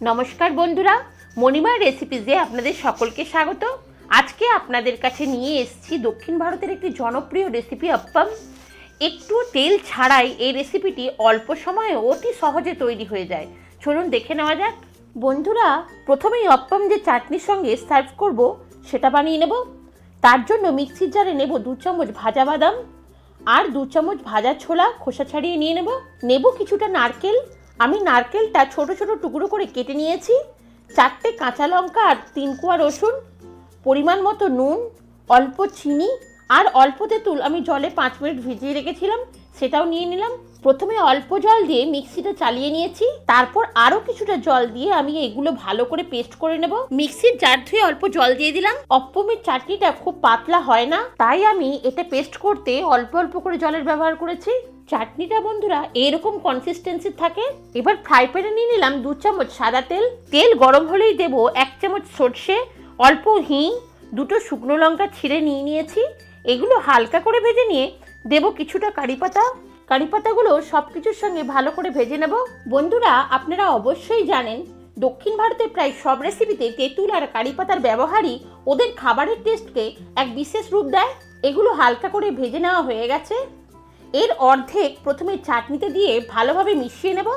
নমস্কার বন্ধুরা, মণিমার রেসিপিজে আপনাদের সকলকে স্বাগত। আজকে আপনাদের কাছে নিয়ে এসেছি দক্ষিণ ভারতের একটি জনপ্রিয় রেসিপি আপ্পাম। একটু তেল ছাড়াই এই রেসিপিটি অল্প সময়ে অতি সহজে তৈরি হয়ে যায়। চলুন দেখে নেওয়া যাক। বন্ধুরা, প্রথমেই আপ্পাম যে চাটনির সঙ্গে সার্ভ করব সেটা বানিয়ে নেব। তার জন্য মিক্সির জারে নেব 2 চামচ ভাজা বাদাম আর 2 চামচ ভাজা ছোলা খোসা ছাড়িয়ে নিয়ে নেব কিছুটা নারকেল। আমি নারকেলটা ছোট ছোট টুকরো করে কেটে নিয়েছি। 4টে কাঁচা লঙ্কা আর 3 কোয়া রসুন, পরিমাণ মতো নুন, অল্প চিনি আর অল্প তেঁতুল আমি জলে 5 মিনিট ভিজিয়ে রেখেছিলাম, সেটাও নিয়ে নিলাম। প্রথমে অল্প জল দিয়ে মিক্সিটা চালিয়ে নিয়েছি, তারপর আরও কিছুটা জল দিয়ে আমি এগুলো ভালো করে পেস্ট করে নেব। মিক্সির জার ধুয়ে অল্প জল দিয়ে দিলাম। আপ্পামের চাটনিটা খুব পাতলা হয় না, তাই আমি এটা পেস্ট করতে অল্প অল্প করে জলের ব্যবহার করেছি। চাটনিটা বন্ধুরা এরকম কনসিস্টেন্সি থাকে। এবার ফ্রাই প্যানে নিয়ে নিলাম 2 চামচ সাদা তেল। তেল গরম হলেই দেব 1 চামচ সর্ষে, অল্প হিং, 2টো শুকনো লঙ্কা ছিঁড়ে নিয়েছি। এগুলো হালকা করে ভেজে নিয়ে দেব কিছুটা কারি পাতা। কারি পাতাগুলো সব কিছুর সঙ্গে ভালো করে ভেজে নেব। বন্ধুরা, আপনারা অবশ্যই জানেন দক্ষিণ ভারতের প্রায় সব রেসিপিতে তেঁতুল আর কারি পাতার ব্যবহারই ওদের খাবারের টেস্টকে এক বিশেষ রূপ দেয়। এগুলো হালকা করে ভেজে নেওয়া হয়ে গেছে। এর অর্ধেক প্রথমে চাটনিতে দিয়ে ভালোভাবে মিশিয়ে নেব।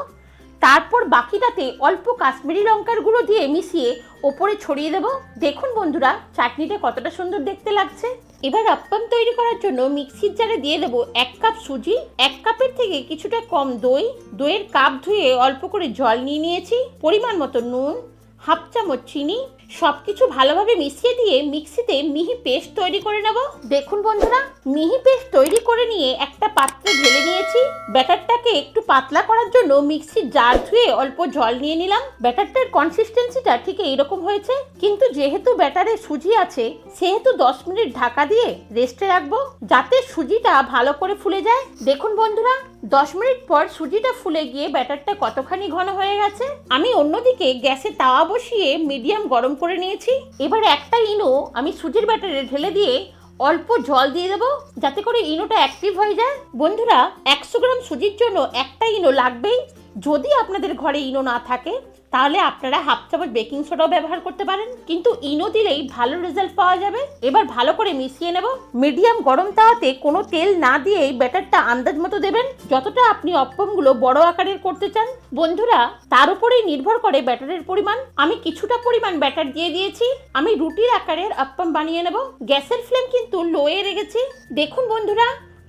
তারপর বাকিটাতে অল্প কাশ্মীরি লঙ্কার গুঁড়ো দিয়ে মিশিয়ে ওপরে ছড়িয়ে দেব। দেখুন বন্ধুরা, চাটনিটা কতটা সুন্দর দেখতে লাগছে। এবার আপ্পাম তৈরি করার জন্য মিক্সির জারে দিয়ে দেবো 1 কাপ সুজি, 1 কাপের থেকে কিছুটা কম দইয়ের কাপ ধুয়ে অল্প করে জল নিয়ে নিয়েছি, পরিমাণ মতো নুন, 1/2 চামচ চিনি, সবকিছু ভালোভাবে মিশিয়ে দিয়ে মিক্সিতে মিহি পেস্ট তৈরি করে নেব। দেখুন বন্ধুরা, মিহি পেস্ট তৈরি করে নিয়ে একটা পাত্রে ঢেলে নিয়েছি। ব্যাটারটাকে একটু পাতলা করার জন্য মিক্সির জার ধুয়ে অল্প জল নিয়ে নিলাম। ব্যাটারটার কনসিস্টেন্সিটা ঠিক এইরকম হয়েছে, কিন্তু যেহেতু ব্যাটারে সুজি আছে সেহেতু 10 মিনিট ঢাকা দিয়ে রেস্টে রাখবো যাতে সুজিটা ভালো করে ফুলে যায়। দেখুন বন্ধুরা, 10 মিনিট পর সুজিটা ফুলে গিয়ে ব্যাটারটা কতখানি ঘন হয়ে গেছে। আমি অন্যদিকে গ্যাসে তাওয়া বসিয়ে মিডিয়াম গরম করে নিয়েছি। এবার একটা ইনো আমি সুজির ব্যাটারে ঢেলে দিয়ে অল্প জল দিয়ে দেবো যাতে করে ইনোটা অ্যাক্টিভ হয়ে যায়। বন্ধুরা, 100 গ্রাম সুজির জন্য একটা ইনো লাগবেই। যদি আপনাদের ঘরে ইনো না থাকে তাহলে আপনারা 1/2 চামচ বেকিং সোডাও ব্যবহার করতে পারেন, কিন্তু ইনো দিলেই ভালো রেজাল্ট পাওয়া যাবে। এবার ভালো করে মিশিয়ে নেব। মিডিয়াম গরম তাওয়াতে কোনো তেল না দিয়েই ব্যাটারটা আন্দাজ মতো দেবেন, যতটা আপনি আপ্পামগুলো বড় আকারের করতে চান। বন্ধুরা, তার উপরেই নির্ভর করে ব্যাটারের পরিমাণ। আমি কিছুটা পরিমাণ ব্যাটার দিয়ে দিয়েছি। আমি রুটির আকারের আপ্পাম বানিয়ে নেব। গ্যাসের ফ্লেম কিন্তু লোয়ে রেখেছি। দেখুন বন্ধুরা,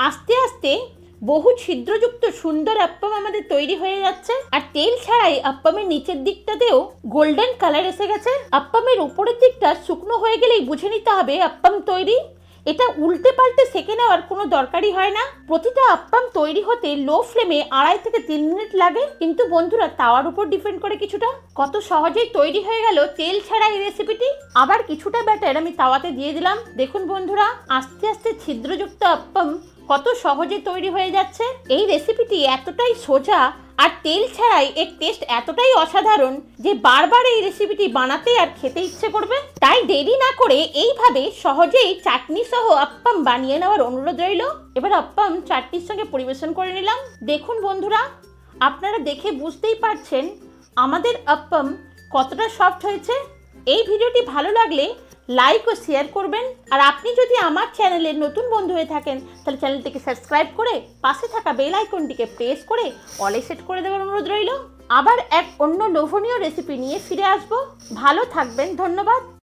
আস্তে আস্তে বহু ছিদ্রযুক্ত সুন্দর আপ্পাম আমাদের তৈরি হয়ে যাচ্ছে। আর তেল ছাড়াই আপ্পামের নিচের দিকটাতেও গোল্ডেন কালার এসে গেছে। আপ্পামের উপরের দিকটা শুকনো হয়ে গেলেই বুঝে নিতে হবে আপ্পাম তৈরি। এটা উল্টে পাল্টে সেঁকে নেওয়ার কোনো দরকারই হয় না। প্রতিটা আপ্পাম তৈরি হতে লো ফ্লেমে 2.5 থেকে 3 মিনিট লাগে, কিন্তু বন্ধুরা তাওয়ার উপর ডিপেন্ড করে কিছুটা। কত সহজেই তৈরি হয়ে গেল তেল ছাড়া এই রেসিপিটি। আবার কিছুটা ব্যাটার আমি তাওয়াতে দিয়ে দিলাম। দেখুন বন্ধুরা, আস্তে আস্তে ছিদ্রযুক্ত আপ্পাম কত সহজে তৈরি হয়ে যাচ্ছে। এই রেসিপিটি এতটাই সোজা আর তেল ছাড়াই এর টেস্ট এতটাই অসাধারণ যে বারবার এই রেসিপিটি বানাতে আর খেতে ইচ্ছে করবে। তাই দেরি না করে এইভাবে সহজেই চাটনি সহ আপ্পাম বানিয়ে নেওয়ার অনুরোধ রইল। এবার আপ্পাম চাটনির সঙ্গে পরিবেশন করে নিলাম। দেখুন বন্ধুরা, আপনারা দেখে বুঝতেই পারছেন আমাদের আপ্পাম কতটা সফট হয়েছে। এই ভিডিওটি ভালো লাগলে লাইক ও শেয়ার করবেন। আর আপনি যদি আমার চ্যানেলের নতুন বন্ধু হয়ে থাকেন তাহলে চ্যানেলটিকে সাবস্ক্রাইব করে পাশে থাকা বেল আইকনটিকে প্রেস করে অলে সেট করে দেওয়ার অনুরোধ রইল। আবার এক অন্য লোভনীয় রেসিপি নিয়ে ফিরে আসবো। ভালো থাকবেন, ধন্যবাদ।